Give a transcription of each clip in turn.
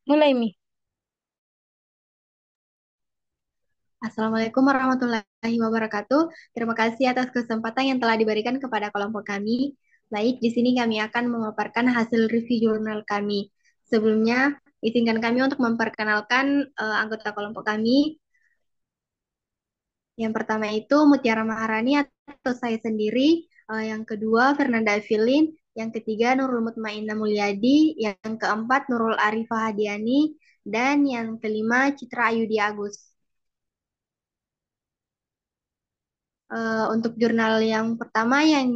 Mulai, Mi. Assalamualaikum warahmatullahi wabarakatuh. Terima kasih atas kesempatan yang telah diberikan kepada kelompok kami. Baik, di sini kami akan memaparkan hasil review jurnal kami. Sebelumnya, izinkan kami untuk memperkenalkan anggota kelompok kami. Yang pertama itu Mutiara Maharani atau saya sendiri. Yang kedua Fernanda Evelyn. Yang ketiga Nurul Mutmainah Mulyadi. Yang keempat Nurul Arifah Hadiani. Dan yang kelima Citra Ayudi Agus. Untuk jurnal yang pertama yang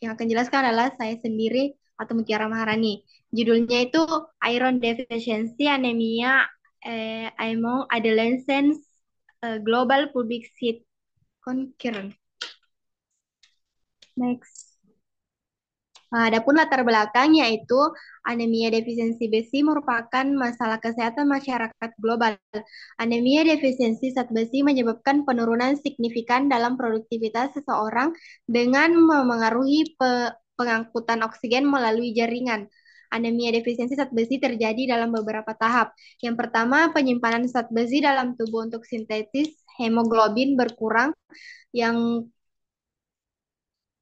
akan jelaskan adalah saya sendiri atau Mutiara Maharani. Judulnya itu Iron Deficiency Anemia among Adolescents Global Public Health Concern. Next. Adapun latar belakang yaitu anemia defisiensi besi merupakan masalah kesehatan masyarakat global. Anemia defisiensi zat besi menyebabkan penurunan signifikan dalam produktivitas seseorang dengan memengaruhi pengangkutan oksigen melalui jaringan. Anemia defisiensi zat besi terjadi dalam beberapa tahap. Yang pertama, penyimpanan zat besi dalam tubuh untuk sintesis hemoglobin berkurang. Yang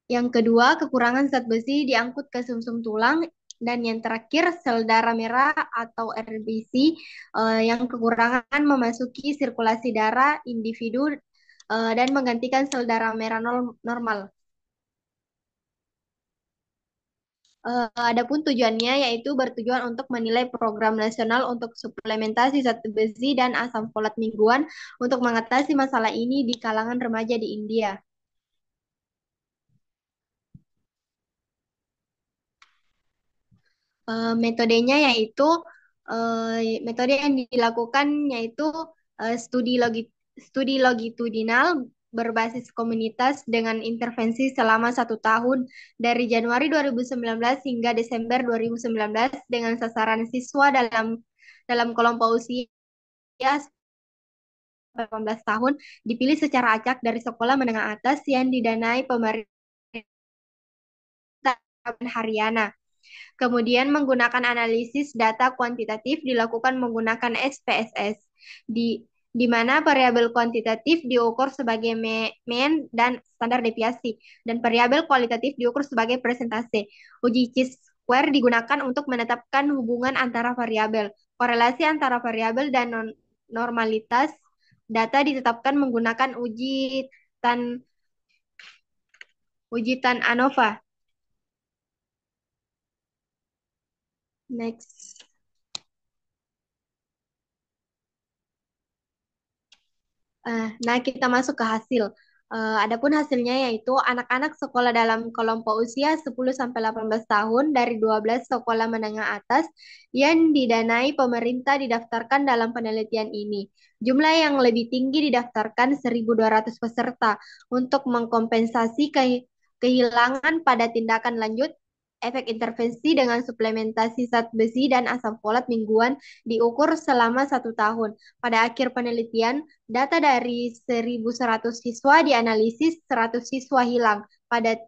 yang kedua, kekurangan zat besi diangkut ke sumsum tulang. Dan yang terakhir, sel darah merah atau RBC yang kekurangan memasuki sirkulasi darah individu dan menggantikan sel darah merah normal. Adapun tujuannya yaitu bertujuan untuk menilai program nasional untuk suplementasi zat besi dan asam folat mingguan untuk mengatasi masalah ini di kalangan remaja di India. Metodenya yaitu metode yang dilakukan yaitu studi longitudinal berbasis komunitas dengan intervensi selama 1 tahun dari Januari 2019 hingga Desember 2019 dengan sasaran siswa dalam dalam kelompok usia 18 tahun dipilih secara acak dari sekolah menengah atas yang didanai pemerintah Haryana. Kemudian menggunakan analisis data kuantitatif dilakukan menggunakan SPSS di mana variabel kuantitatif diukur sebagai mean dan standar deviasi dan variabel kualitatif diukur sebagai persentase. Uji chi-square digunakan untuk menetapkan hubungan antara variabel. Korelasi antara variabel dan normalitas data ditetapkan menggunakan tan uji tan ANOVA. Next. Nah, kita masuk ke hasil. Adapun hasilnya yaitu anak-anak sekolah dalam kelompok usia 10-18 tahun dari 12 sekolah menengah atas yang didanai pemerintah didaftarkan dalam penelitian ini. Jumlah yang lebih tinggi didaftarkan 1.200 peserta untuk mengkompensasi kehilangan pada tindakan lanjut. Efek intervensi dengan suplementasi zat besi dan asam folat mingguan diukur selama 1 tahun. Pada akhir penelitian, data dari 1.100 siswa dianalisis, 100 siswa hilang pada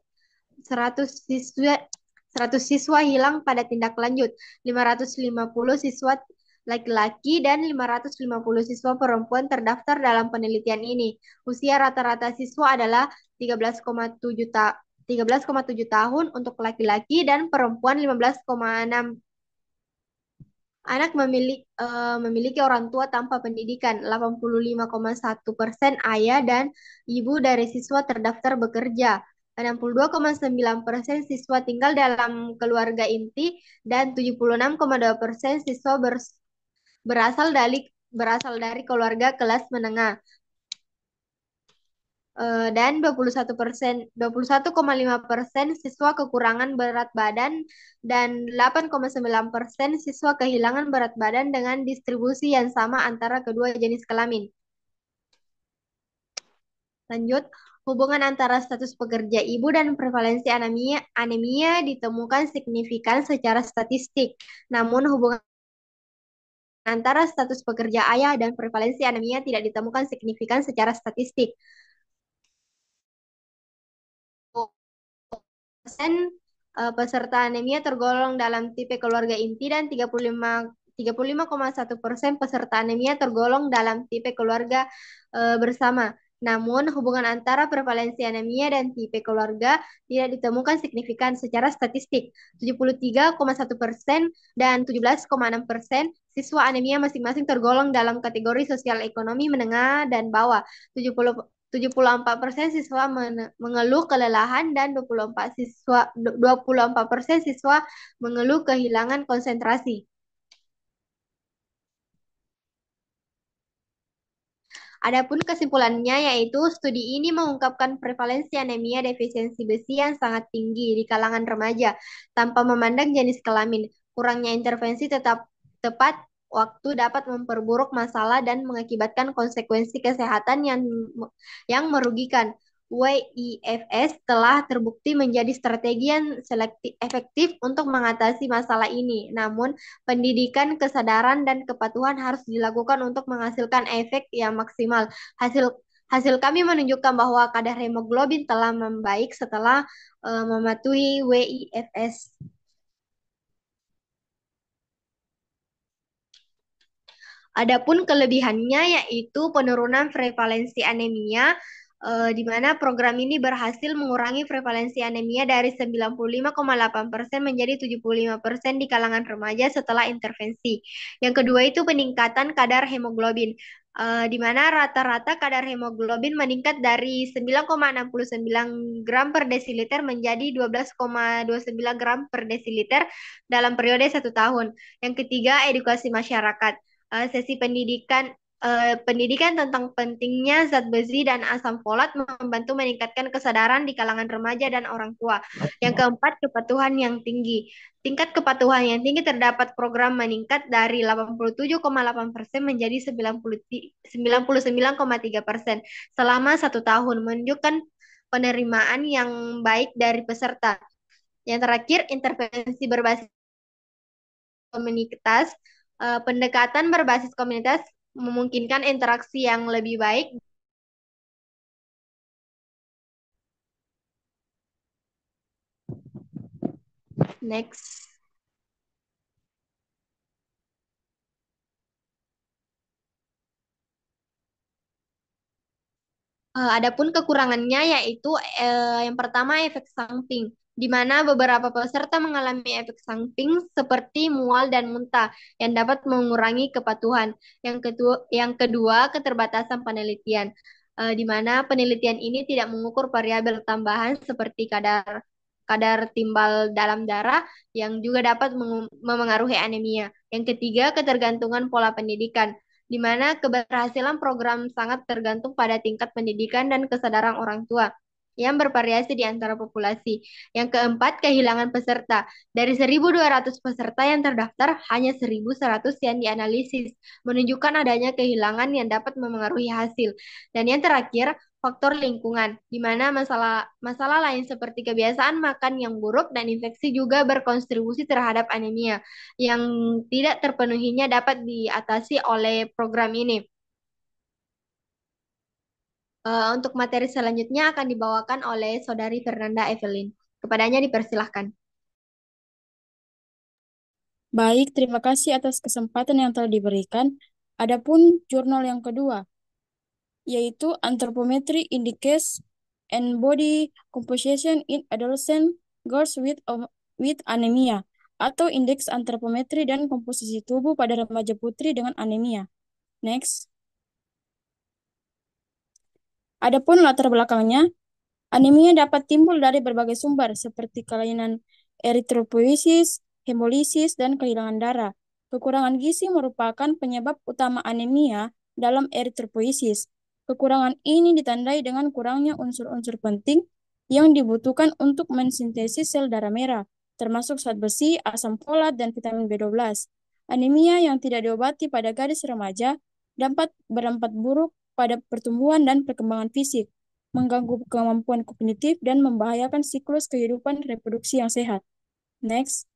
100 siswa 100 siswa hilang pada tindak lanjut, 550 siswa laki-laki dan 550 siswa perempuan terdaftar dalam penelitian ini. Usia rata-rata siswa adalah 13,7 tahun untuk laki-laki dan perempuan 15,6. Anak memiliki orang tua tanpa pendidikan. 85,1% ayah dan ibu dari siswa terdaftar bekerja. 62,9% siswa tinggal dalam keluarga inti dan 76,2% siswa berasal dari keluarga kelas menengah. Dan 21,5% siswa kekurangan berat badan dan 8,9% siswa kehilangan berat badan dengan distribusi yang sama antara kedua jenis kelamin. Lanjut, hubungan antara status pekerja ibu dan prevalensi anemia ditemukan signifikan secara statistik. Namun hubungan antara status pekerja ayah dan prevalensi anemia tidak ditemukan signifikan secara statistik. Peserta anemia tergolong dalam tipe keluarga inti dan 35 35,1% peserta anemia tergolong dalam tipe keluarga bersama. Namun, hubungan antara prevalensi anemia dan tipe keluarga tidak ditemukan signifikan secara statistik. 73,1% dan 17,6% siswa anemia masing-masing tergolong dalam kategori sosial ekonomi menengah dan bawah. 74% siswa mengeluh kelelahan dan 24% siswa mengeluh kehilangan konsentrasi. Adapun kesimpulannya yaitu studi ini mengungkapkan prevalensi anemia defisiensi besi yang sangat tinggi di kalangan remaja tanpa memandang jenis kelamin. Kurangnya intervensi tetap tepat waktu dapat memperburuk masalah dan mengakibatkan konsekuensi kesehatan yang merugikan. WIFS telah terbukti menjadi strategi yang efektif untuk mengatasi masalah ini. Namun, pendidikan, kesadaran, dan kepatuhan harus dilakukan untuk menghasilkan efek yang maksimal. Hasil Hasil kami menunjukkan bahwa kadar hemoglobin telah membaik setelah mematuhi WIFS. Adapun kelebihannya yaitu penurunan prevalensi anemia, di mana program ini berhasil mengurangi prevalensi anemia dari 95,8% menjadi 75% di kalangan remaja setelah intervensi. Yang kedua itu peningkatan kadar hemoglobin, di mana rata-rata kadar hemoglobin meningkat dari 9,69 gram per desiliter menjadi 12,29 gram per desiliter dalam periode 1 tahun. Yang ketiga, edukasi masyarakat. Sesi pendidikan tentang pentingnya zat besi dan asam folat membantu meningkatkan kesadaran di kalangan remaja dan orang tua. Yang keempat, kepatuhan yang tinggi. Tingkat kepatuhan yang tinggi terdapat program meningkat dari 87,8% menjadi 99,3% selama 1 tahun, menunjukkan penerimaan yang baik dari peserta. Yang terakhir, intervensi berbasis komunitas. Pendekatan berbasis komunitas memungkinkan interaksi yang lebih baik. Next. Adapun kekurangannya yaitu yang pertama efek samping, di mana beberapa peserta mengalami efek samping seperti mual dan muntah yang dapat mengurangi kepatuhan. Yang kedua, keterbatasan penelitian, di mana penelitian ini tidak mengukur variabel tambahan seperti kadar kadar timbal dalam darah yang juga dapat memengaruhi anemia. Yang ketiga, ketergantungan pola pendidikan, di mana keberhasilan program sangat tergantung pada tingkat pendidikan dan kesadaran orang tua yang bervariasi di antara populasi. Yang keempat, kehilangan peserta. Dari 1.200 peserta yang terdaftar, hanya 1.100 yang dianalisis, menunjukkan adanya kehilangan yang dapat memengaruhi hasil. Dan yang terakhir, faktor lingkungan, di mana masalah lain seperti kebiasaan makan yang buruk dan infeksi juga berkontribusi terhadap anemia yang tidak terpenuhinya dapat diatasi oleh program ini. Untuk materi selanjutnya akan dibawakan oleh Saudari Fernanda Evelyn. Kepadanya dipersilahkan. Baik, terima kasih atas kesempatan yang telah diberikan. Adapun jurnal yang kedua, yaitu Anthropometry Indicates and Body Composition in Adolescent Girls with Anemia, atau Indeks Antropometri dan Komposisi Tubuh pada Remaja Putri dengan Anemia. Next. Adapun latar belakangnya, anemia dapat timbul dari berbagai sumber seperti kelainan eritropoiesis, hemolisis, dan kehilangan darah. Kekurangan gizi merupakan penyebab utama anemia dalam eritropoiesis. Kekurangan ini ditandai dengan kurangnya unsur-unsur penting yang dibutuhkan untuk mensintesis sel darah merah, termasuk zat besi, asam folat, dan vitamin B12. Anemia yang tidak diobati pada gadis remaja dapat berdampak buruk pada pertumbuhan dan perkembangan fisik, mengganggu kemampuan kognitif, dan membahayakan siklus kehidupan reproduksi yang sehat. Next.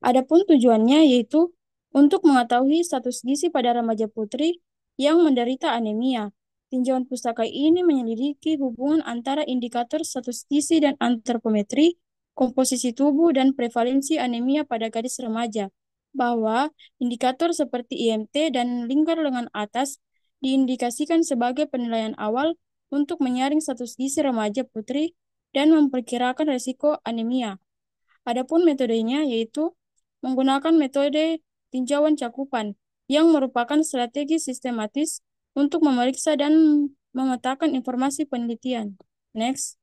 Adapun tujuannya yaitu untuk mengetahui status gizi pada remaja putri yang menderita anemia. Tinjauan pustaka ini menyelidiki hubungan antara indikator status gizi dan antropometri, komposisi tubuh, dan prevalensi anemia pada gadis remaja. bahwa indikator seperti IMT dan lingkar lengan atas diindikasikan sebagai penilaian awal untuk menyaring status gizi remaja putri dan memperkirakan risiko anemia. Adapun metodenya yaitu menggunakan metode tinjauan cakupan yang merupakan strategi sistematis untuk memeriksa dan memetakan informasi penelitian. Next.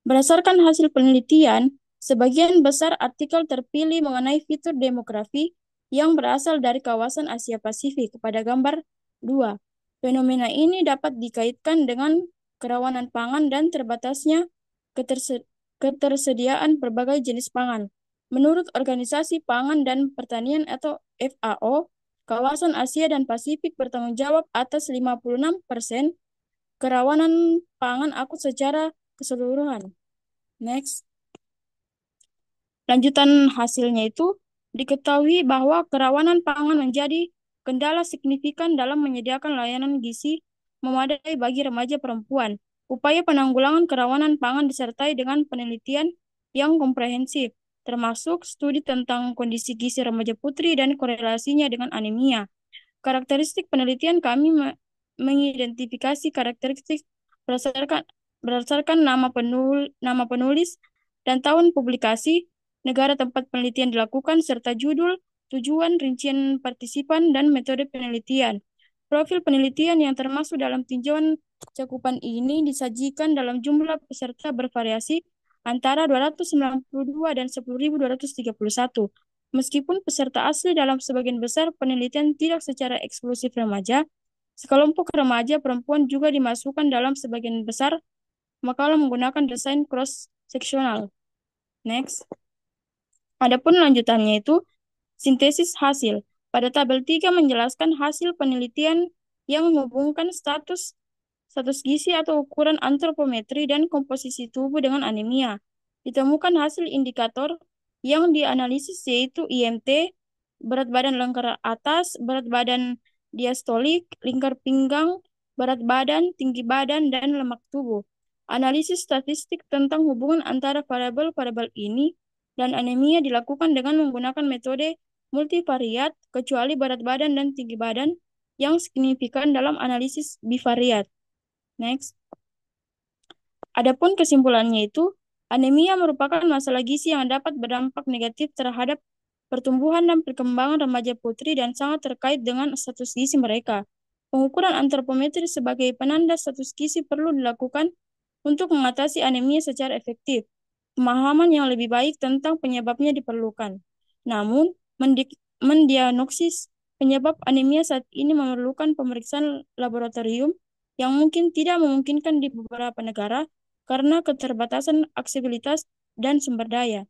Berdasarkan hasil penelitian, sebagian besar artikel terpilih mengenai fitur demografi yang berasal dari kawasan Asia Pasifik. Pada gambar 2, fenomena ini dapat dikaitkan dengan kerawanan pangan dan terbatasnya ketersediaan berbagai jenis pangan. Menurut Organisasi Pangan dan Pertanian atau FAO, kawasan Asia dan Pasifik bertanggung jawab atas 56% kerawanan pangan akut secara keseluruhan. Next. Lanjutan hasilnya itu diketahui bahwa kerawanan pangan menjadi kendala signifikan dalam menyediakan layanan gizi memadai bagi remaja perempuan. Upaya penanggulangan kerawanan pangan disertai dengan penelitian yang komprehensif, termasuk studi tentang kondisi gizi remaja putri dan korelasinya dengan anemia. Karakteristik penelitian kami mengidentifikasi karakteristik berdasarkan nama penulis dan tahun publikasi, negara tempat penelitian dilakukan, serta judul, tujuan, rincian partisipan, dan metode penelitian. Profil penelitian yang termasuk dalam tinjauan cakupan ini disajikan dalam jumlah peserta bervariasi antara 292 dan 10.231. Meskipun peserta asli dalam sebagian besar penelitian tidak secara eksklusif remaja, sekelompok remaja perempuan juga dimasukkan dalam sebagian besar makalah menggunakan desain cross-seksional. Next. Adapun lanjutannya itu sintesis hasil. Pada tabel 3 menjelaskan hasil penelitian yang menghubungkan status gizi atau ukuran antropometri dan komposisi tubuh dengan anemia. Ditemukan hasil indikator yang dianalisis yaitu IMT, berat badan lingkar atas, berat badan diastolik, lingkar pinggang, berat badan, tinggi badan, dan lemak tubuh. Analisis statistik tentang hubungan antara variabel-variabel ini dan anemia dilakukan dengan menggunakan metode multivariat, kecuali berat badan dan tinggi badan yang signifikan dalam analisis bivariat. Next. Adapun kesimpulannya itu, anemia merupakan masalah gizi yang dapat berdampak negatif terhadap pertumbuhan dan perkembangan remaja putri dan sangat terkait dengan status gizi mereka. Pengukuran antropometri sebagai penanda status gizi perlu dilakukan untuk mengatasi anemia secara efektif. Pemahaman yang lebih baik tentang penyebabnya diperlukan. Namun, mendiagnosis penyebab anemia saat ini memerlukan pemeriksaan laboratorium yang mungkin tidak memungkinkan di beberapa negara karena keterbatasan aksesibilitas dan sumber daya.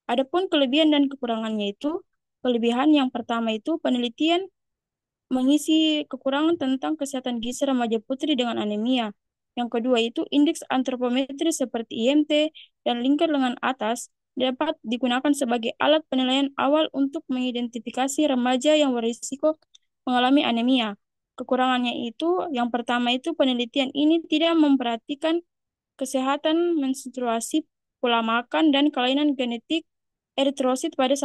Adapun kelebihan dan kekurangannya itu, kelebihan yang pertama itu penelitian mengisi kekurangan tentang kesehatan gizi remaja putri dengan anemia. Yang kedua itu indeks antropometri seperti IMT dan lingkar lengan atas dapat digunakan sebagai alat penilaian awal untuk mengidentifikasi remaja yang berisiko mengalami anemia. Kekurangannya itu, yang pertama itu penelitian ini tidak memperhatikan kesehatan menstruasi, pola makan, dan kelainan genetik eritrosit pada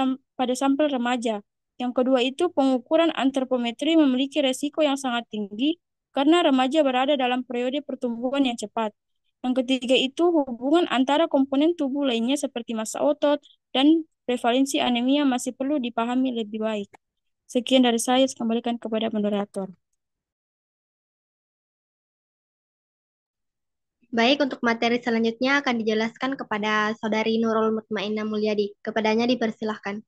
sampel remaja. Yang kedua itu pengukuran antropometri memiliki resiko yang sangat tinggi karena remaja berada dalam periode pertumbuhan yang cepat. Yang ketiga itu hubungan antara komponen tubuh lainnya seperti massa otot dan prevalensi anemia masih perlu dipahami lebih baik. Sekian dari saya, kembalikan kepada moderator. Baik, untuk materi selanjutnya akan dijelaskan kepada Saudari Nurul Mutmainah Mulyadi. Kepadanya dipersilahkan.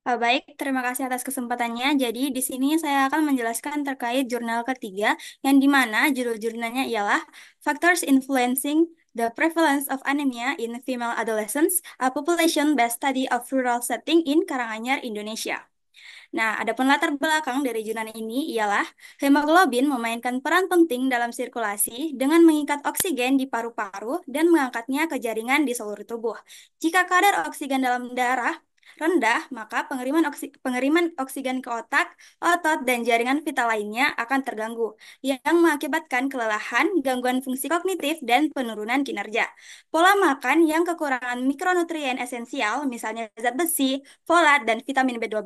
Baik, terima kasih atas kesempatannya. Jadi, di sini saya akan menjelaskan terkait jurnal ketiga, yang di mana judul jurnalnya ialah Factors Influencing the Prevalence of Anemia in Female Adolescents, a Population-Based Study of Rural Setting in Karanganyar, Indonesia. Nah, adapun latar belakang dari jurnal ini ialah hemoglobin memainkan peran penting dalam sirkulasi dengan mengikat oksigen di paru-paru dan mengangkatnya ke jaringan di seluruh tubuh. Jika kadar oksigen dalam darah rendah, maka pengiriman oksigen ke otak, otot, dan jaringan vital lainnya akan terganggu, yang mengakibatkan kelelahan, gangguan fungsi kognitif, dan penurunan kinerja. Pola makan yang kekurangan mikronutrien esensial, misalnya zat besi, folat, dan vitamin B12,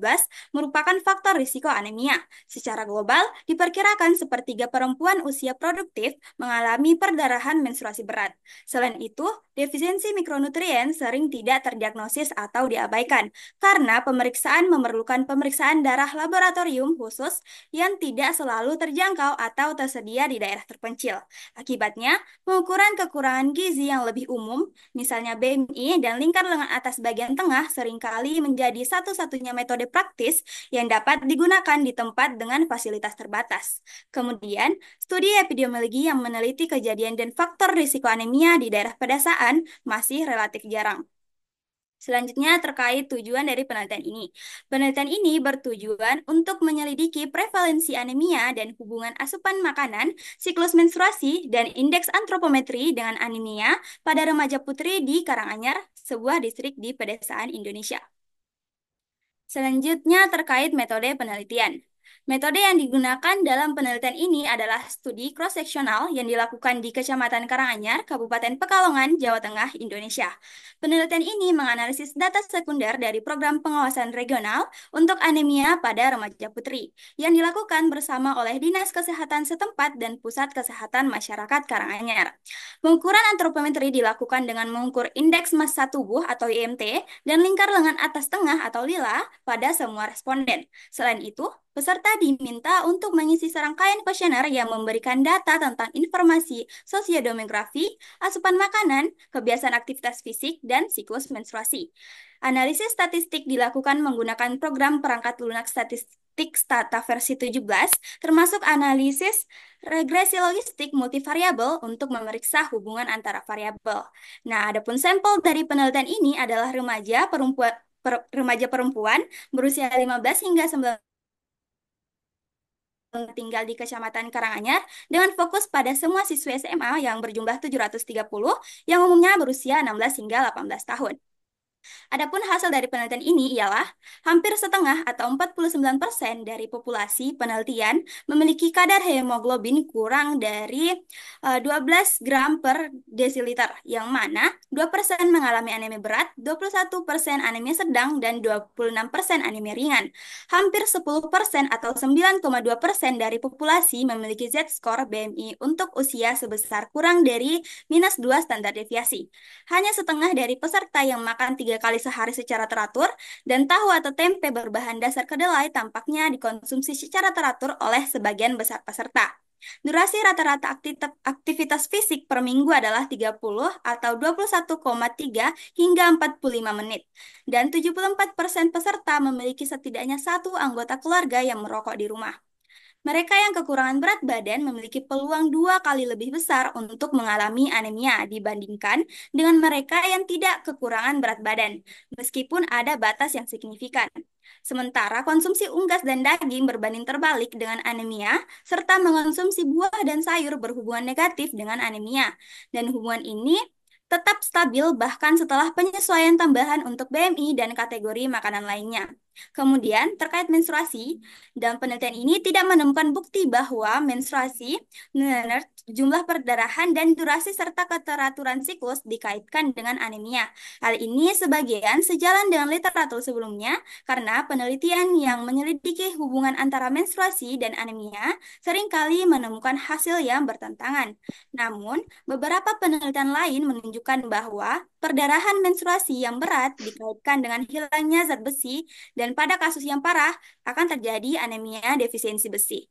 merupakan faktor risiko anemia. Secara global, diperkirakan sepertiga perempuan usia produktif mengalami perdarahan menstruasi berat. Selain itu, defisiensi mikronutrien sering tidak terdiagnosis atau diabaikan, karena pemeriksaan memerlukan pemeriksaan darah laboratorium khusus yang tidak selalu terjangkau atau tersedia di daerah terpencil. Akibatnya, pengukuran kekurangan gizi yang lebih umum, misalnya BMI dan lingkar lengan atas bagian tengah, seringkali menjadi satu-satunya metode praktis yang dapat digunakan di tempat dengan fasilitas terbatas. Kemudian, studi epidemiologi yang meneliti kejadian dan faktor risiko anemia di daerah pedesaan masih relatif jarang. Selanjutnya terkait tujuan dari penelitian ini. Penelitian ini bertujuan untuk menyelidiki prevalensi anemia dan hubungan asupan makanan, siklus menstruasi, dan indeks antropometri dengan anemia pada remaja putri di Karanganyar, sebuah distrik di pedesaan Indonesia. Selanjutnya terkait metode penelitian. Metode yang digunakan dalam penelitian ini adalah studi cross-seksional yang dilakukan di Kecamatan Karanganyar, Kabupaten Pekalongan, Jawa Tengah, Indonesia. Penelitian ini menganalisis data sekunder dari program pengawasan regional untuk anemia pada remaja putri yang dilakukan bersama oleh Dinas Kesehatan setempat dan Pusat Kesehatan Masyarakat Karanganyar. Pengukuran antropometri dilakukan dengan mengukur indeks massa tubuh atau IMT dan lingkar lengan atas tengah atau lila pada semua responden. Selain itu, peserta diminta untuk mengisi serangkaian kuesioner yang memberikan data tentang informasi sosiodemografi, asupan makanan, kebiasaan aktivitas fisik, dan siklus menstruasi. Analisis statistik dilakukan menggunakan program perangkat lunak statistik Stata versi 17, termasuk analisis regresi logistik multivariabel untuk memeriksa hubungan antara variabel. Nah, adapun sampel dari penelitian ini adalah remaja perempuan berusia 15 hingga 19 tinggal di Kecamatan Karanganyar dengan fokus pada semua siswa SMA yang berjumlah 730 yang umumnya berusia 16 hingga 18 tahun. Adapun hasil dari penelitian ini ialah hampir setengah atau 49% dari populasi penelitian memiliki kadar hemoglobin kurang dari 12 gram per desiliter, yang mana 2% mengalami anemia berat, 21% anemia sedang, dan 26% anemia ringan. Hampir 10% atau 9,2% dari populasi memiliki Z-score BMI untuk usia sebesar kurang dari -2 standar deviasi. Hanya setengah dari peserta yang makan 3 kali sehari secara teratur, dan tahu atau tempe berbahan dasar kedelai tampaknya dikonsumsi secara teratur oleh sebagian besar peserta. Durasi rata-rata aktivitas fisik per minggu adalah 30 atau 21,3 hingga 45 menit. Dan 74% peserta memiliki setidaknya satu anggota keluarga yang merokok di rumah. Mereka yang kekurangan berat badan memiliki peluang 2 kali lebih besar untuk mengalami anemia dibandingkan dengan mereka yang tidak kekurangan berat badan, meskipun ada batas yang signifikan. Sementara konsumsi unggas dan daging berbanding terbalik dengan anemia, serta mengonsumsi buah dan sayur berhubungan negatif dengan anemia. Dan hubungan ini tetap stabil bahkan setelah penyesuaian tambahan untuk BMI dan kategori makanan lainnya. Kemudian, terkait menstruasi, dalam penelitian ini tidak menemukan bukti bahwa menstruasi, jumlah perdarahan, dan durasi serta keteraturan siklus dikaitkan dengan anemia. Hal ini sebagian sejalan dengan literatur sebelumnya karena penelitian yang menyelidiki hubungan antara menstruasi dan anemia seringkali menemukan hasil yang bertentangan. Namun, beberapa penelitian lain menunjukkan bahwa perdarahan menstruasi yang berat dikaitkan dengan hilangnya zat besi dan pada kasus yang parah akan terjadi anemia defisiensi besi.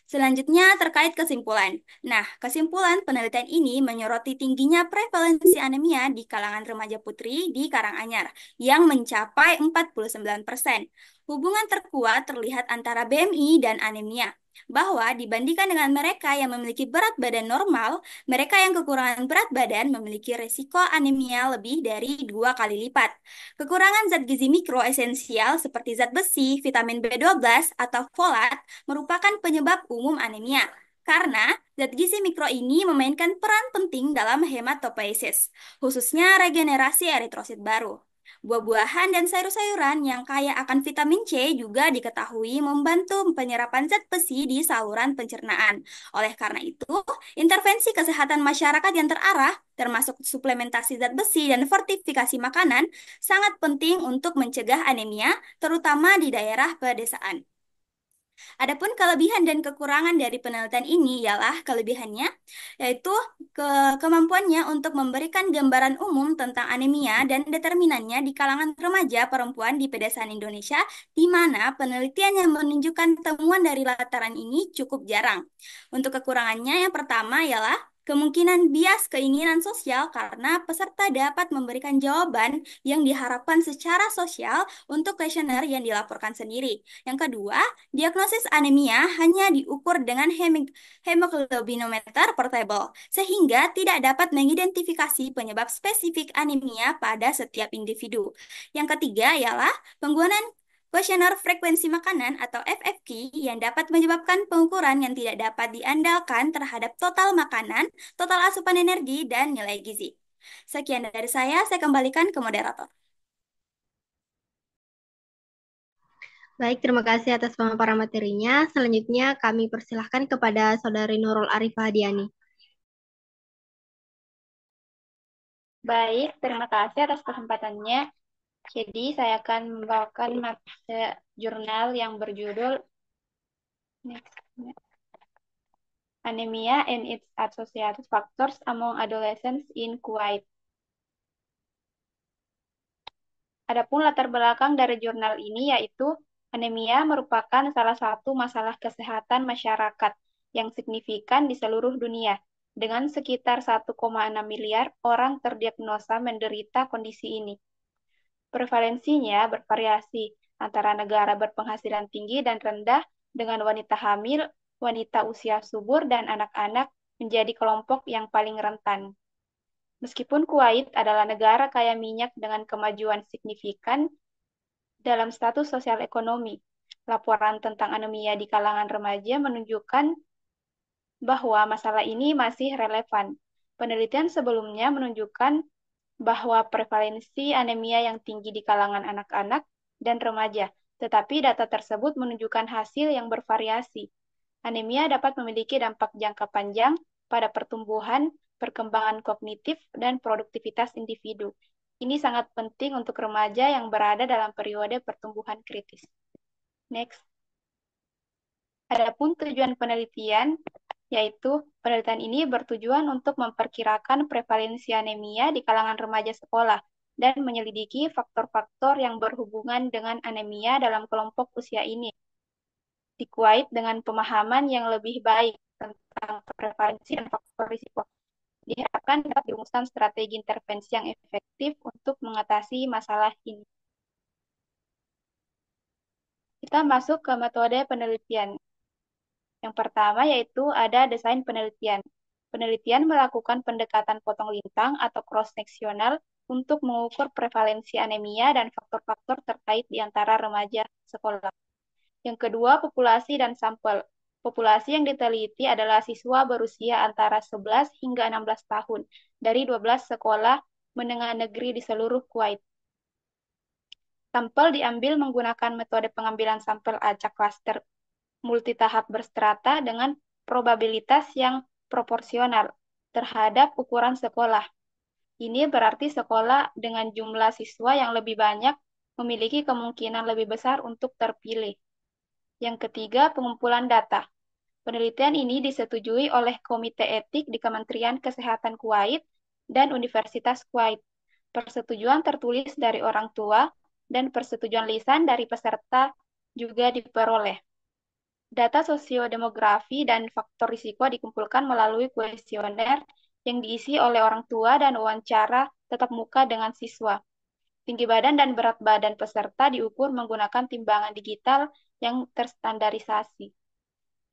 Selanjutnya terkait kesimpulan. Nah, kesimpulan penelitian ini menyoroti tingginya prevalensi anemia di kalangan remaja putri di Karanganyar yang mencapai 49%. Hubungan terkuat terlihat antara BMI dan anemia, bahwa dibandingkan dengan mereka yang memiliki berat badan normal, mereka yang kekurangan berat badan memiliki risiko anemia lebih dari 2 kali lipat. Kekurangan zat gizi mikro esensial seperti zat besi, vitamin B12, atau folat merupakan penyebab umum anemia. Karena zat gizi mikro ini memainkan peran penting dalam hematopoiesis, khususnya regenerasi eritrosit baru. Buah-buahan dan sayur-sayuran yang kaya akan vitamin C juga diketahui membantu penyerapan zat besi di saluran pencernaan. Oleh karena itu, intervensi kesehatan masyarakat yang terarah, termasuk suplementasi zat besi dan fortifikasi makanan, sangat penting untuk mencegah anemia, terutama di daerah pedesaan. Adapun kelebihan dan kekurangan dari penelitian ini ialah kelebihannya, yaitu kemampuannya untuk memberikan gambaran umum tentang anemia dan determinannya di kalangan remaja perempuan di pedesaan Indonesia, di mana penelitian yang menunjukkan temuan dari lataran ini cukup jarang. Untuk kekurangannya, yang pertama ialah kemungkinan bias keinginan sosial karena peserta dapat memberikan jawaban yang diharapkan secara sosial untuk kuesioner yang dilaporkan sendiri. Yang kedua, diagnosis anemia hanya diukur dengan hemoglobinometer portable, sehingga tidak dapat mengidentifikasi penyebab spesifik anemia pada setiap individu. Yang ketiga ialah penggunaan kuesioner frekuensi makanan atau FFQ yang dapat menyebabkan pengukuran yang tidak dapat diandalkan terhadap total makanan, total asupan energi, dan nilai gizi. Sekian dari saya kembalikan ke moderator. Baik, terima kasih atas pemaparan materinya. Selanjutnya kami persilahkan kepada Saudari Nurul Arifah Hadiani. Baik, terima kasih atas kesempatannya. Jadi, saya akan membawakan jurnal yang berjudul Anemia and its Associated Factors Among Adolescents in Kuwait. Adapun latar belakang dari jurnal ini yaitu anemia merupakan salah satu masalah kesehatan masyarakat yang signifikan di seluruh dunia, dengan sekitar 1,6 miliar orang terdiagnosa menderita kondisi ini. Prevalensinya bervariasi antara negara berpenghasilan tinggi dan rendah, dengan wanita hamil, wanita usia subur, dan anak-anak menjadi kelompok yang paling rentan. Meskipun Kuwait adalah negara kaya minyak dengan kemajuan signifikan dalam status sosial ekonomi, laporan tentang anemia di kalangan remaja menunjukkan bahwa masalah ini masih relevan. Penelitian sebelumnya menunjukkan bahwa prevalensi anemia yang tinggi di kalangan anak-anak dan remaja, tetapi data tersebut menunjukkan hasil yang bervariasi. Anemia dapat memiliki dampak jangka panjang pada pertumbuhan, perkembangan kognitif, dan produktivitas individu. Ini sangat penting untuk remaja yang berada dalam periode pertumbuhan kritis. Next. Adapun tujuan penelitian, yaitu penelitian ini bertujuan untuk memperkirakan prevalensi anemia di kalangan remaja sekolah dan menyelidiki faktor-faktor yang berhubungan dengan anemia dalam kelompok usia ini di Kuwait dengan pemahaman yang lebih baik tentang prevalensi dan faktor risiko. Diharapkan dapat dirumuskan strategi intervensi yang efektif untuk mengatasi masalah ini. Kita masuk ke metode penelitian. Yang pertama yaitu ada desain penelitian. Penelitian melakukan pendekatan potong lintang atau cross-seksional untuk mengukur prevalensi anemia dan faktor-faktor terkait di antara remaja sekolah. Yang kedua, populasi dan sampel. Populasi yang diteliti adalah siswa berusia antara 11 hingga 16 tahun dari 12 sekolah menengah negeri di seluruh Kuwait. Sampel diambil menggunakan metode pengambilan sampel acak klaster multitahap berstrata dengan probabilitas yang proporsional terhadap ukuran sekolah. Ini berarti sekolah dengan jumlah siswa yang lebih banyak memiliki kemungkinan lebih besar untuk terpilih. Yang ketiga, pengumpulan data. Penelitian ini disetujui oleh Komite Etik di Kementerian Kesehatan Kuwait dan Universitas Kuwait. Persetujuan tertulis dari orang tua dan persetujuan lisan dari peserta juga diperoleh. Data sosiodemografi dan faktor risiko dikumpulkan melalui kuesioner yang diisi oleh orang tua dan wawancara tatap muka dengan siswa. Tinggi badan dan berat badan peserta diukur menggunakan timbangan digital yang terstandarisasi.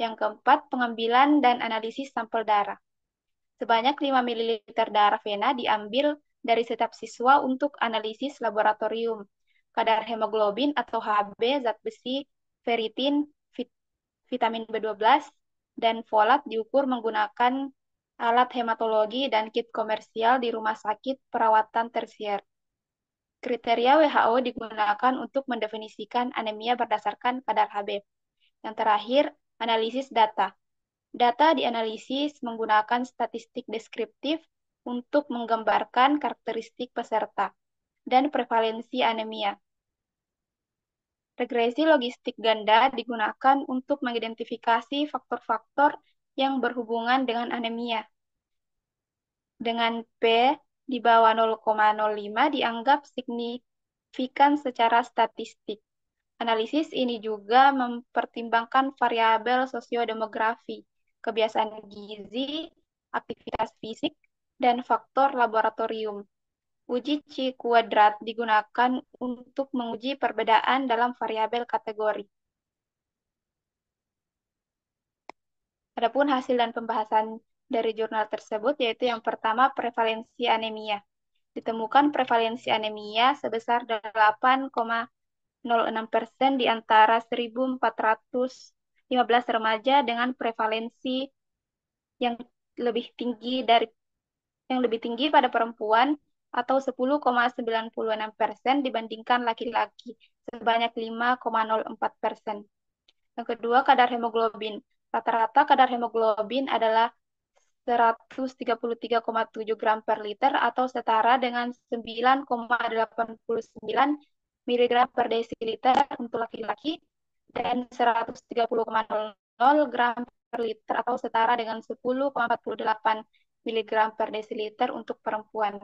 Yang keempat, pengambilan dan analisis sampel darah. Sebanyak 5 ml darah vena diambil dari setiap siswa untuk analisis laboratorium. Kadar hemoglobin atau Hb, zat besi, ferritin, vitamin B12, dan folat diukur menggunakan alat hematologi dan kit komersial di rumah sakit perawatan tersier. Kriteria WHO digunakan untuk mendefinisikan anemia berdasarkan kadar Hb. Yang terakhir, analisis data. Data dianalisis menggunakan statistik deskriptif untuk menggambarkan karakteristik peserta dan prevalensi anemia. Regresi logistik ganda digunakan untuk mengidentifikasi faktor-faktor yang berhubungan dengan anemia. Dengan P di bawah 0,05 dianggap signifikan secara statistik. Analisis ini juga mempertimbangkan variabel sosiodemografi, kebiasaan gizi, aktivitas fisik, dan faktor laboratorium. Uji Chi kuadrat digunakan untuk menguji perbedaan dalam variabel kategori. Adapun hasil dan pembahasan dari jurnal tersebut yaitu yang pertama prevalensi anemia. Ditemukan prevalensi anemia sebesar 8,06% di antara 1.415 remaja dengan prevalensi yang lebih tinggi pada perempuan atau 10,96% dibandingkan laki-laki sebanyak 5,04%. Yang kedua, kadar hemoglobin. Rata-rata kadar hemoglobin adalah 133,7 gram per liter atau setara dengan 9,89 miligram per desiliter untuk laki-laki dan 130,00 gram per liter atau setara dengan 10,48 miligram per desiliter untuk perempuan.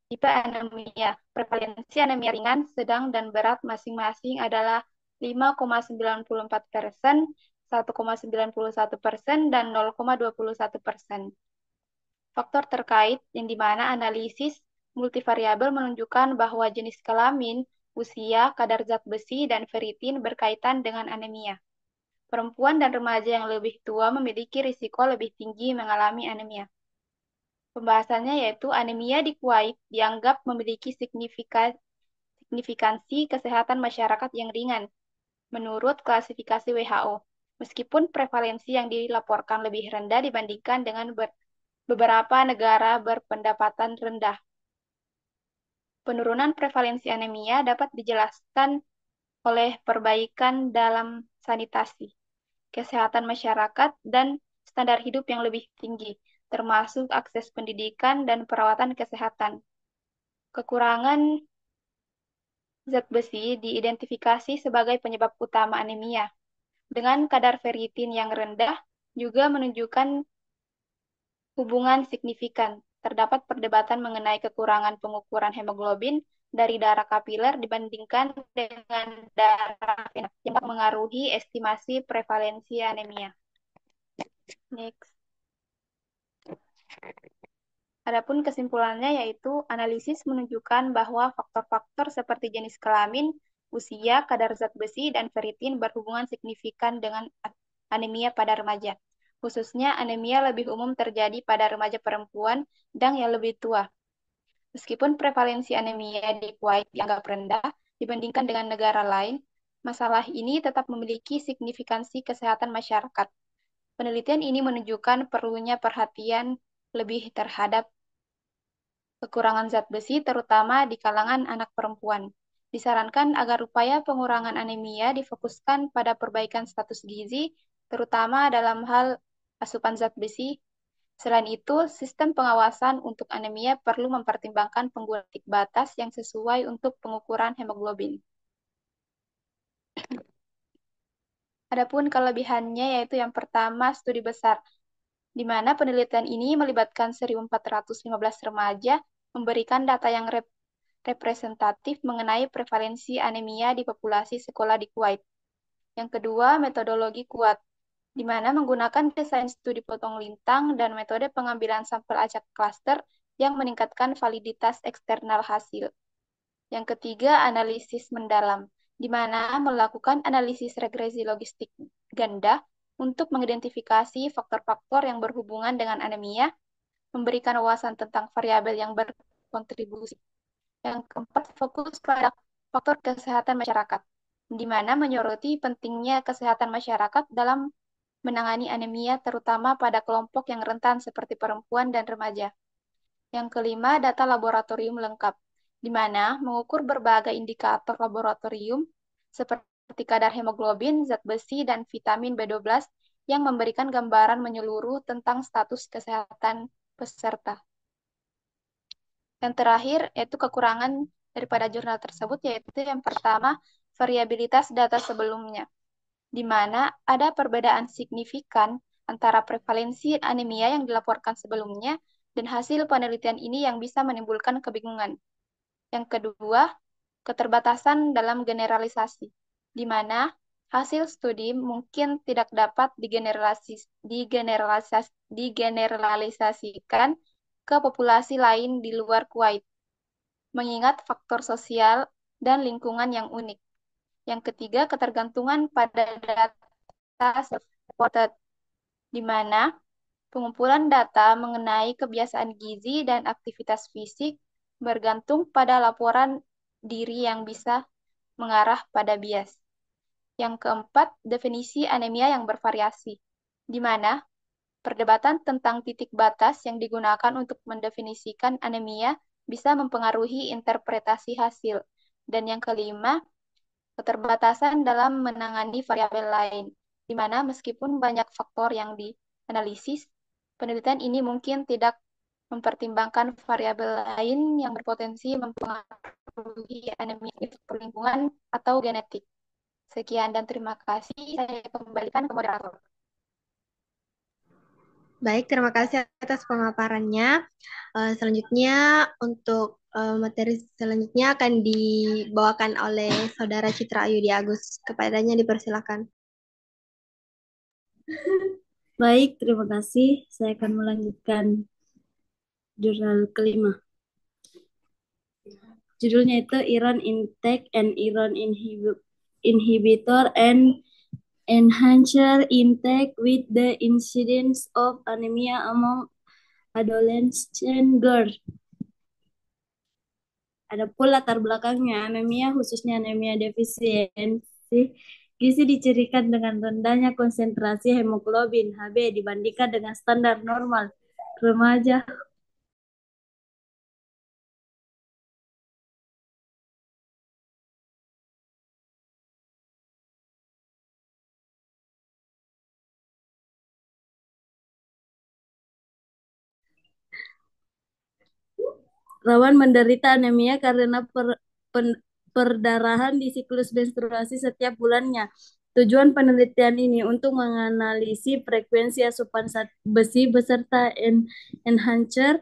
Tipe anemia, prevalensi anemia ringan, sedang, dan berat masing-masing adalah 5,94%, 1,91%, dan 0,21%. Faktor terkait yang dimana analisis multivariabel menunjukkan bahwa jenis kelamin, usia, kadar zat besi, dan ferritin berkaitan dengan anemia. Perempuan dan remaja yang lebih tua memiliki risiko lebih tinggi mengalami anemia. Pembahasannya yaitu anemia di Kuwait dianggap memiliki signifikansi kesehatan masyarakat yang ringan menurut klasifikasi WHO, meskipun prevalensi yang dilaporkan lebih rendah dibandingkan dengan beberapa negara berpendapatan rendah. Penurunan prevalensi anemia dapat dijelaskan oleh perbaikan dalam sanitasi, kesehatan masyarakat, dan standar hidup yang lebih tinggi, termasuk akses pendidikan dan perawatan kesehatan. Kekurangan zat besi diidentifikasi sebagai penyebab utama anemia, dengan kadar ferritin yang rendah juga menunjukkan hubungan signifikan. Terdapat perdebatan mengenai kekurangan pengukuran hemoglobin dari darah kapiler dibandingkan dengan darah vena yang dapat mengaruhi estimasi prevalensi anemia. Next. Adapun kesimpulannya yaitu analisis menunjukkan bahwa faktor-faktor seperti jenis kelamin, usia, kadar zat besi, dan ferritin berhubungan signifikan dengan anemia pada remaja. Khususnya anemia lebih umum terjadi pada remaja perempuan dan yang lebih tua. Meskipun prevalensi anemia di Kuwait dianggap rendah dibandingkan dengan negara lain, masalah ini tetap memiliki signifikansi kesehatan masyarakat. Penelitian ini menunjukkan perlunya perhatian lebih terhadap kekurangan zat besi, terutama di kalangan anak perempuan. Disarankan agar upaya pengurangan anemia difokuskan pada perbaikan status gizi, terutama dalam hal asupan zat besi. Selain itu, sistem pengawasan untuk anemia perlu mempertimbangkan penggunaan titik batas yang sesuai untuk pengukuran hemoglobin. Adapun kelebihannya yaitu yang pertama, studi besar, di mana penelitian ini melibatkan 1.415 remaja, memberikan data yang representatif mengenai prevalensi anemia di populasi sekolah di Kuwait. Yang kedua, metodologi kuat, di mana menggunakan desain studi potong lintang dan metode pengambilan sampel acak klaster yang meningkatkan validitas eksternal hasil. Yang ketiga, analisis mendalam, di mana melakukan analisis regresi logistik ganda untuk mengidentifikasi faktor-faktor yang berhubungan dengan anemia, memberikan wawasan tentang variabel yang berkontribusi. Yang keempat, fokus pada faktor kesehatan masyarakat, di mana menyoroti pentingnya kesehatan masyarakat dalam menangani anemia, terutama pada kelompok yang rentan seperti perempuan dan remaja. Yang kelima, data laboratorium lengkap, di mana mengukur berbagai indikator laboratorium seperti kadar hemoglobin, zat besi, dan vitamin B12 yang memberikan gambaran menyeluruh tentang status kesehatan peserta. Yang terakhir, yaitu kekurangan daripada jurnal tersebut, yaitu yang pertama, variabilitas data sebelumnya, di mana ada perbedaan signifikan antara prevalensi anemia yang dilaporkan sebelumnya dan hasil penelitian ini yang bisa menimbulkan kebingungan. Yang kedua, keterbatasan dalam generalisasi, di mana hasil studi mungkin tidak dapat digeneralisasikan ke populasi lain di luar Kuwait, mengingat faktor sosial dan lingkungan yang unik. Yang ketiga, ketergantungan pada data self-reported, di mana pengumpulan data mengenai kebiasaan gizi dan aktivitas fisik bergantung pada laporan diri yang bisa mengarah pada bias. Yang keempat, definisi anemia yang bervariasi, di mana perdebatan tentang titik batas yang digunakan untuk mendefinisikan anemia bisa mempengaruhi interpretasi hasil. Dan yang kelima, keterbatasan dalam menangani variabel lain, di mana meskipun banyak faktor yang dianalisis, penelitian ini mungkin tidak mempertimbangkan variabel lain yang berpotensi mempengaruhi anemia lingkungan atau genetik. Sekian dan terima kasih. Saya kembalikan ke moderator. Baik, terima kasih atas pemaparannya. Selanjutnya untuk materi selanjutnya akan dibawakan oleh Saudara Citra Ayudi Agus. Kepadanya dipersilakan. Baik, terima kasih. Saya akan melanjutkan jurnal kelima. Judulnya itu Iron Intake and Iron Inhibitor and Enhancer Intake with the Incidence of Anemia Among Adolescent Girls. Adapun latar belakangnya, anemia khususnya anemia defisiensi gizi dicirikan dengan rendahnya konsentrasi hemoglobin Hb dibandingkan dengan standar normal remaja. Rawan menderita anemia karena perdarahan di siklus menstruasi setiap bulannya. Tujuan penelitian ini untuk menganalisis frekuensi asupan zat besi beserta enhancer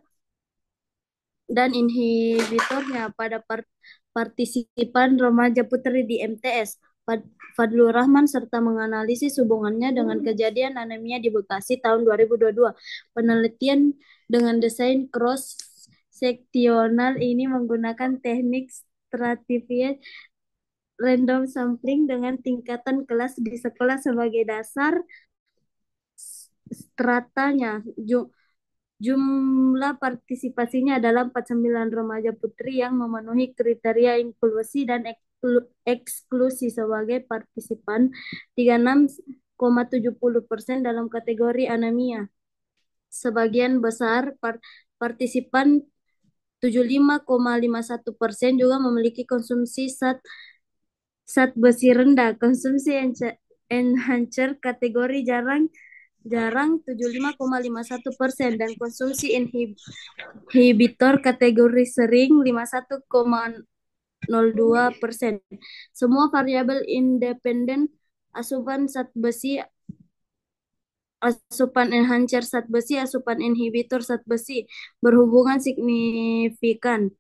dan inhibitornya pada partisipan remaja putri di MTS. Fadlur Rahman serta menganalisis hubungannya dengan kejadian anemia di Bekasi tahun 2022. Penelitian dengan desain cross-seksional ini menggunakan teknik stratified random sampling dengan tingkatan kelas di sekolah sebagai dasar. Stratanya jumlah partisipasinya adalah 49 remaja putri yang memenuhi kriteria inklusi dan eksklusi sebagai partisipan, 36,70% dalam kategori anemia. Sebagian besar partisipan 75,51% juga memiliki konsumsi zat besi rendah. Konsumsi enhancer kategori jarang 75,51% dan konsumsi inhibitor kategori sering 51,02%. Semua variabel independen asupan zat besi, asupan enhancer zat besi, asupan inhibitor zat besi berhubungan signifikan.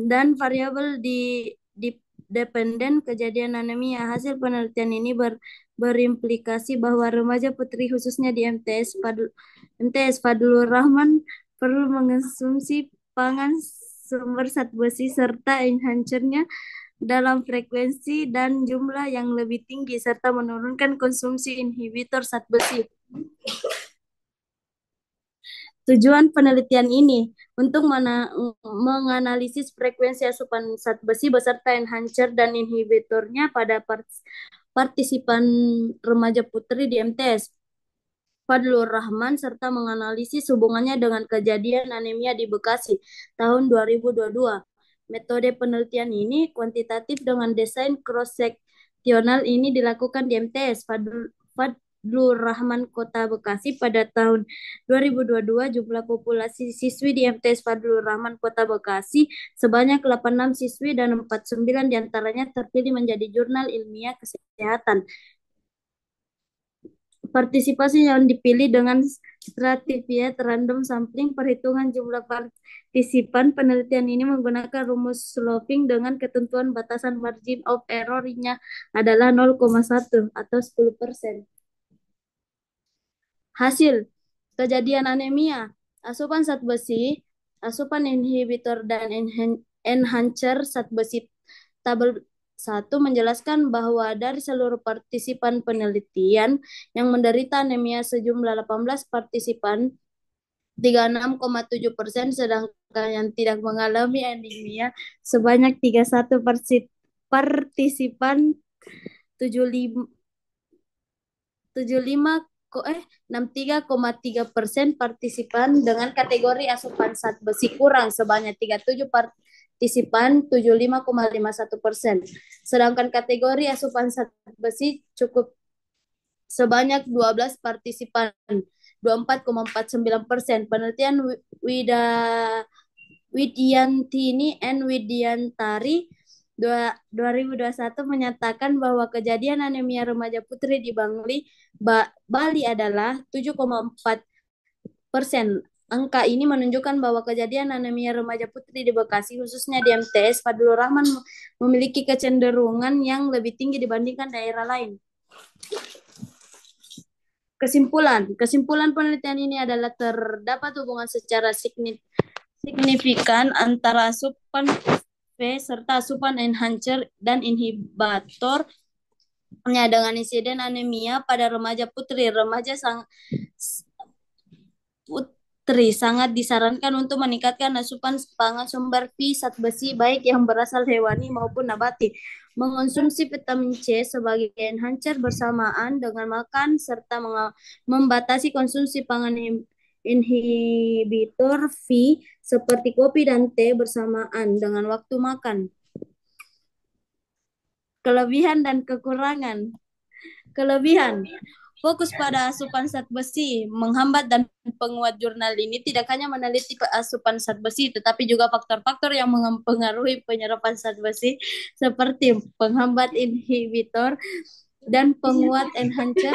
Dan variabel dependen kejadian anemia. Hasil penelitian ini berimplikasi bahwa remaja putri khususnya di MTS Fadlur Rahman perlu mengonsumsi pangan sumber zat besi serta enhancernya dalam frekuensi dan jumlah yang lebih tinggi serta menurunkan konsumsi inhibitor zat besi. Tujuan penelitian ini untuk menganalisis frekuensi asupan zat besi beserta enhancer dan inhibitornya pada partisipan remaja putri di MTS. Fadlur Rahman serta menganalisis hubungannya dengan kejadian anemia di Bekasi tahun 2022. Metode penelitian ini kuantitatif dengan desain cross-seksional ini dilakukan di MTS Fadlur Rahman Kota Bekasi pada tahun 2022. Jumlah populasi siswi di MTS Fadlur Rahman Kota Bekasi sebanyak 86 siswi dan 49 diantaranya terpilih menjadi jurnal ilmiah kesehatan. Partisipasi yang dipilih dengan stratified random sampling. Perhitungan jumlah partisipan penelitian ini menggunakan rumus Sloving dengan ketentuan batasan margin of error-nya adalah 0,1 atau 10%. Hasil kejadian anemia, asupan zat besi, asupan inhibitor dan enhancer zat besi. Tabel 1 menjelaskan bahwa dari seluruh partisipan penelitian yang menderita anemia sejumlah 18 partisipan, 36,7%, sedangkan yang tidak mengalami anemia sebanyak 31 partisipan, 63,3% partisipan dengan kategori asupan zat besi kurang sebanyak 37 partisipan, 75,51%. Sedangkan kategori asupan zat besi cukup sebanyak 12 partisipan, 24,49%. Penelitian Widyantini and Widyantari 2021 menyatakan bahwa kejadian anemia remaja putri di Bali adalah 7,4%. Angka ini menunjukkan bahwa kejadian anemia remaja putri di Bekasi, khususnya di MTS Fadlur Rahman, memiliki kecenderungan yang lebih tinggi dibandingkan daerah lain. Kesimpulan penelitian ini adalah terdapat hubungan secara signifikan antara asupan V serta asupan enhancer dan inhibitor dengan insiden anemia pada remaja putri. Putri sangat disarankan untuk meningkatkan asupan pangan sumber V zat besi baik yang berasal hewani maupun nabati. Mengonsumsi vitamin C sebagai enhancer bersamaan dengan makan serta membatasi konsumsi pangan inhibitor V seperti kopi dan teh bersamaan dengan waktu makan. Kelebihan dan kekurangan. Kelebihan, fokus pada asupan zat besi, menghambat dan penguat. Jurnal ini tidak hanya meneliti asupan zat besi, tetapi juga faktor-faktor yang mempengaruhi penyerapan zat besi, seperti penghambat inhibitor dan penguat enhancer.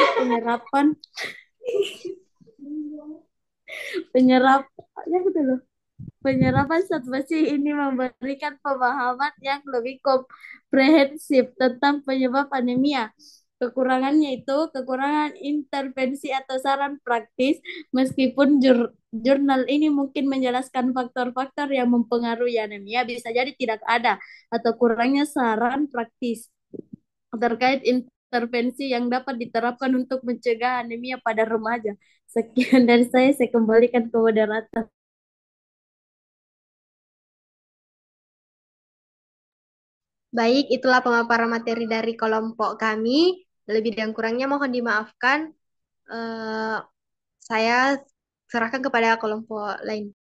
Penyerapan zat besi ini memberikan pemahaman yang lebih komprehensif tentang penyebab anemia. Kekurangannya itu kekurangan intervensi atau saran praktis. Meskipun jurnal ini mungkin menjelaskan faktor-faktor yang mempengaruhi anemia, bisa jadi tidak ada atau kurangnya saran praktis terkait intervensi yang dapat diterapkan untuk mencegah anemia pada remaja. Sekian dari saya kembalikan ke moderator. Baik, itulah pemaparan materi dari kelompok kami. Lebih dan kurangnya mohon dimaafkan. Saya serahkan kepada kelompok lain.